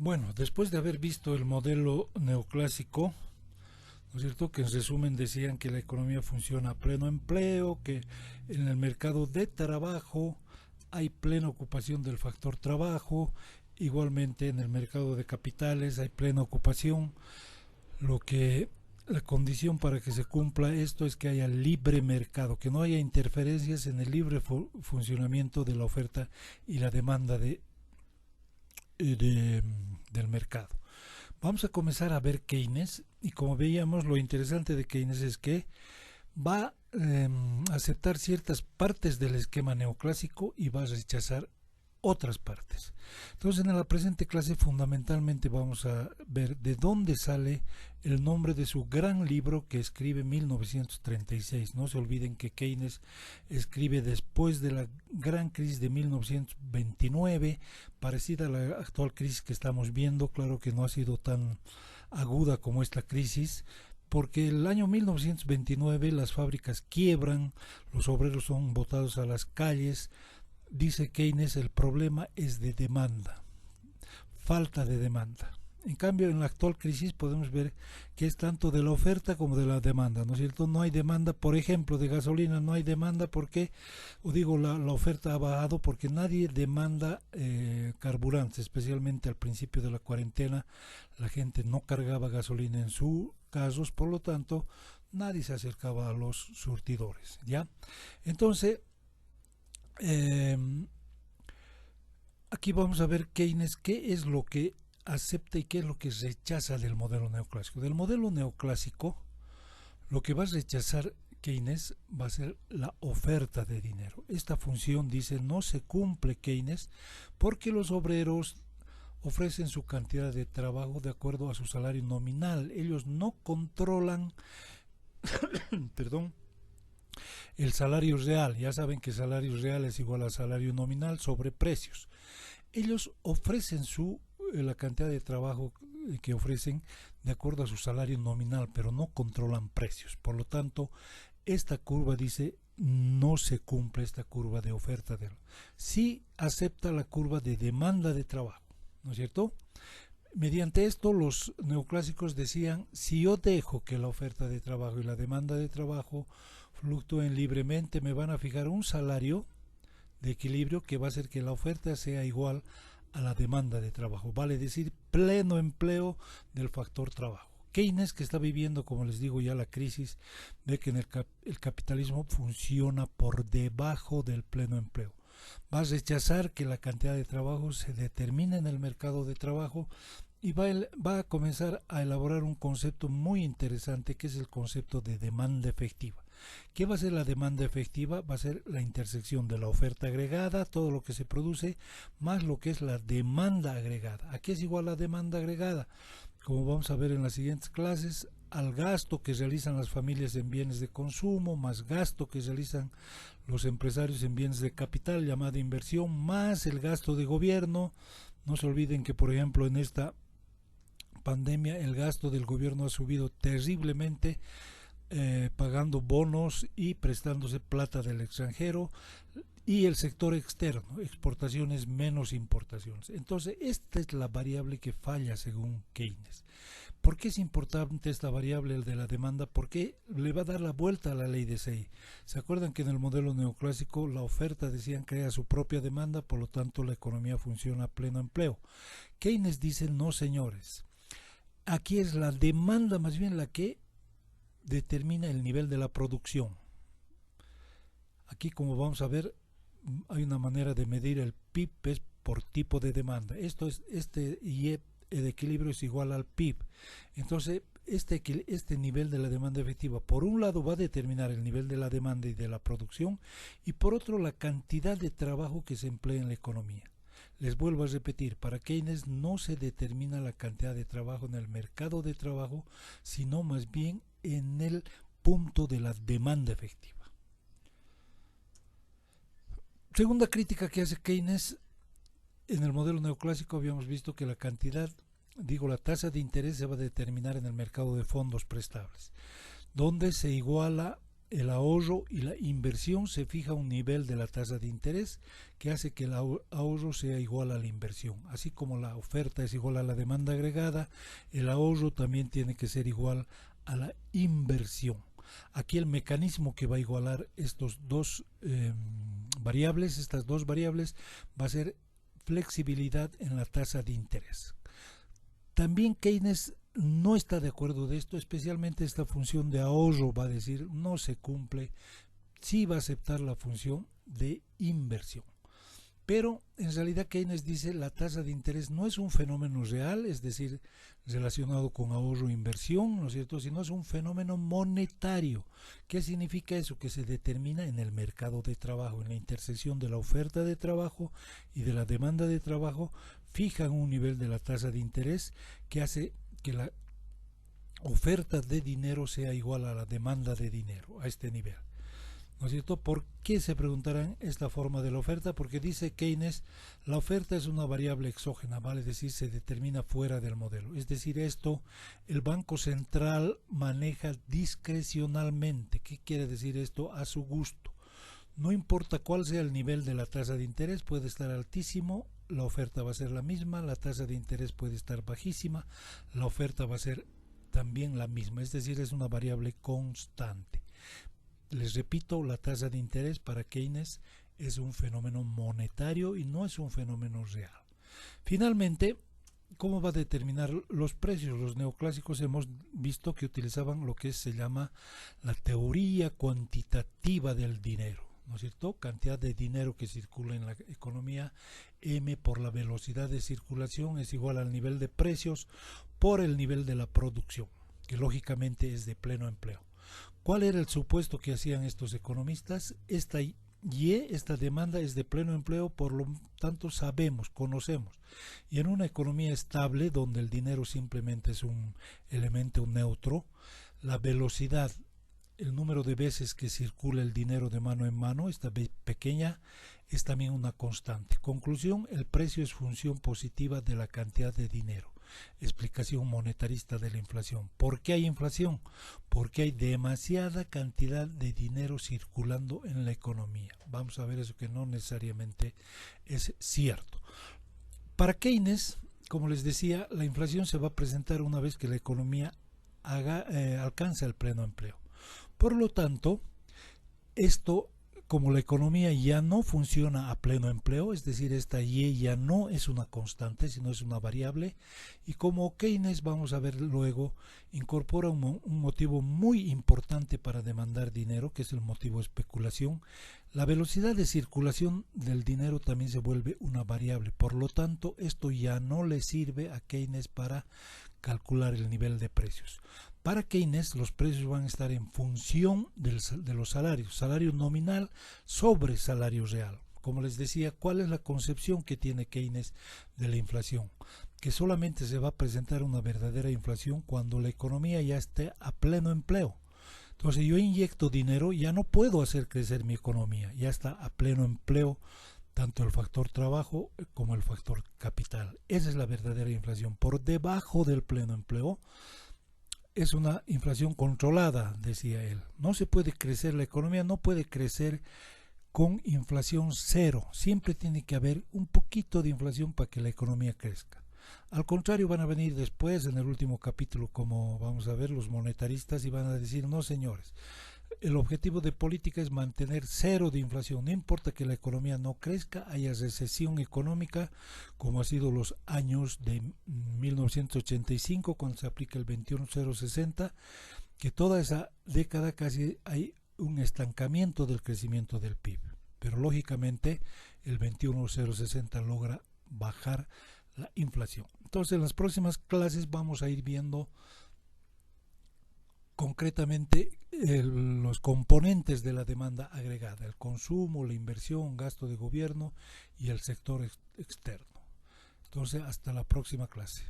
Bueno, después de haber visto el modelo neoclásico, ¿no es cierto? Que en resumen decían que la economía funciona a pleno empleo, que en el mercado de trabajo hay plena ocupación del factor trabajo, igualmente en el mercado de capitales hay plena ocupación, lo que la condición para que se cumpla esto es que haya libre mercado, que no haya interferencias en el libre funcionamiento de la oferta y la demanda de, del mercado. Vamos a comenzar a ver Keynes y como veíamos lo interesante de Keynes es que va a aceptar ciertas partes del esquema neoclásico y va a rechazar otras partes. Entonces en la presente clase fundamentalmente vamos a ver de dónde sale el nombre de su gran libro que escribe en 1936. No se olviden que Keynes escribe después de la gran crisis de 1929, parecida a la actual crisis que estamos viendo. Claro que no ha sido tan aguda como esta crisis, porque el año 1929 las fábricas quiebran, los obreros son botados a las calles. Dice Keynes, el problema es de demanda, falta de demanda. En cambio, en la actual crisis podemos ver que es tanto de la oferta como de la demanda, ¿no es cierto? No hay demanda, por ejemplo, de gasolina, no hay demanda porque, o digo, la oferta ha bajado porque nadie demanda carburantes, especialmente al principio de la cuarentena, la gente no cargaba gasolina en sus casos, por lo tanto, nadie se acercaba a los surtidores, ¿ya? Entonces, eh, aquí vamos a ver Keynes qué es lo que acepta y qué es lo que rechaza del modelo neoclásico. Del modelo neoclásico, lo que va a rechazar Keynes va a ser la oferta de dinero. Esta función, dice, no se cumple Keynes porque los obreros ofrecen su cantidad de trabajo de acuerdo a su salario nominal. Ellos no controlan, perdón, el salario real. Ya saben que salario real es igual a salario nominal sobre precios. Ellos ofrecen la cantidad de trabajo que ofrecen de acuerdo a su salario nominal, pero no controlan precios. Por lo tanto, esta curva dice no se cumple esta curva de oferta de sí acepta la curva de demanda de trabajo, ¿no es cierto? Mediante esto los neoclásicos decían, si yo dejo que la oferta de trabajo y la demanda de trabajo fluctúen libremente, me van a fijar un salario de equilibrio que va a hacer que la oferta sea igual a la demanda de trabajo, vale decir pleno empleo del factor trabajo. Keynes, que está viviendo, como les digo ya, la crisis, ve que el capitalismo funciona por debajo del pleno empleo. Va a rechazar que la cantidad de trabajo se determine en el mercado de trabajo y va a comenzar a elaborar un concepto muy interesante que es el concepto de demanda efectiva. ¿Qué va a ser la demanda efectiva? Va a ser la intersección de la oferta agregada, todo lo que se produce, más lo que es la demanda agregada. ¿A qué es igual la demanda agregada? Como vamos a ver en las siguientes clases, al gasto que realizan las familias en bienes de consumo, más gasto que realizan los empresarios en bienes de capital, llamada inversión, más el gasto de gobierno. No se olviden que, por ejemplo, en esta pandemia el gasto del gobierno ha subido terriblemente, pagando bonos y prestándose plata del extranjero, y el sector externo, exportaciones menos importaciones. Entonces, esta es la variable que falla según Keynes. ¿Por qué es importante esta variable, el de la demanda? Porque le va a dar la vuelta a la ley de Say. ¿Se acuerdan que en el modelo neoclásico la oferta, decían, crea su propia demanda, por lo tanto la economía funciona a pleno empleo? Keynes dice, no señores, aquí es la demanda más bien la que determina el nivel de la producción. Aquí, como vamos a ver, hay una manera de medir el PIB, es por tipo de demanda. Esto es, el equilibrio es igual al PIB. Entonces, este nivel de la demanda efectiva, por un lado, va a determinar el nivel de la demanda y de la producción, y por otro, la cantidad de trabajo que se emplea en la economía. Les vuelvo a repetir, para Keynes no se determina la cantidad de trabajo en el mercado de trabajo, sino más bien en el punto de la demanda efectiva. Segunda crítica que hace Keynes, en el modelo neoclásico habíamos visto que la tasa de interés se va a determinar en el mercado de fondos prestables, donde se iguala el ahorro y la inversión, se fija un nivel de la tasa de interés que hace que el ahorro sea igual a la inversión. Así como la oferta es igual a la demanda agregada, el ahorro también tiene que ser igual a la inversión. Aquí el mecanismo que va a igualar estas dos variables, va a ser flexibilidad en la tasa de interés. También Keynes no está de acuerdo de esto, especialmente esta función de ahorro, va a decir no se cumple, sí va a aceptar la función de inversión. Pero en realidad Keynes dice la tasa de interés no es un fenómeno real, es decir, relacionado con ahorro e inversión, ¿no es cierto?, sino es un fenómeno monetario. ¿Qué significa eso? Que se determina en el mercado de trabajo, en la intersección de la oferta de trabajo y de la demanda de trabajo, fijan un nivel de la tasa de interés que hace que la oferta de dinero sea igual a la demanda de dinero, a este nivel. ¿No es cierto? ¿Por qué se preguntarán esta forma de la oferta? Porque dice Keynes, la oferta es una variable exógena, vale decir, se determina fuera del modelo. Es decir, esto el Banco Central maneja discrecionalmente. ¿Qué quiere decir esto? A su gusto. No importa cuál sea el nivel de la tasa de interés, puede estar altísimo, la oferta va a ser la misma, la tasa de interés puede estar bajísima, la oferta va a ser también la misma. Es decir, es una variable constante. Les repito, la tasa de interés para Keynes es un fenómeno monetario y no es un fenómeno real. Finalmente, ¿cómo va a determinar los precios? Los neoclásicos hemos visto que utilizaban lo que se llama la teoría cuantitativa del dinero, ¿no es cierto? Cantidad de dinero que circula en la economía, M por la velocidad de circulación es igual al nivel de precios por el nivel de la producción, que lógicamente es de pleno empleo. ¿Cuál era el supuesto que hacían estos economistas? Esta demanda es de pleno empleo, por lo tanto sabemos, conocemos. Y en una economía estable, donde el dinero simplemente es un elemento neutro, la velocidad, el número de veces que circula el dinero de mano en mano, esta pequeña, es también una constante. Conclusión, el precio es función positiva de la cantidad de dinero. Explicación monetarista de la inflación. ¿Por qué hay inflación? Porque hay demasiada cantidad de dinero circulando en la economía. Vamos a ver eso que no necesariamente es cierto. Para Keynes, como les decía, la inflación se va a presentar una vez que la economía alcanza el pleno empleo. Por lo tanto, esto, como la economía ya no funciona a pleno empleo, es decir, esta Y ya no es una constante, sino es una variable, y como Keynes, vamos a ver luego, incorpora un motivo muy importante para demandar dinero, que es el motivo especulación, la velocidad de circulación del dinero también se vuelve una variable. Por lo tanto, esto ya no le sirve a Keynes para calcular el nivel de precios. Para Keynes, los precios van a estar en función de los salarios, salario nominal sobre salario real. Como les decía, ¿cuál es la concepción que tiene Keynes de la inflación? Que solamente se va a presentar una verdadera inflación cuando la economía ya esté a pleno empleo. Entonces, yo inyecto dinero, ya no puedo hacer crecer mi economía, ya está a pleno empleo tanto el factor trabajo como el factor capital. Esa es la verdadera inflación. Por debajo del pleno empleo es una inflación controlada, decía él. No se puede crecer, la economía no puede crecer con inflación cero. Siempre tiene que haber un poquito de inflación para que la economía crezca. Al contrario, van a venir después, en el último capítulo, como vamos a ver, los monetaristas, y van a decir, no señores, el objetivo de política es mantener cero de inflación. No importa que la economía no crezca, haya recesión económica, como ha sido los años de 1985, cuando se aplica el 21.060, que toda esa década casi hay un estancamiento del crecimiento del PIB. Pero lógicamente el 21.060 logra bajar la inflación. Entonces, en las próximas clases vamos a ir viendo concretamente los componentes de la demanda agregada, el consumo, la inversión, gasto de gobierno y el sector externo. Entonces, hasta la próxima clase.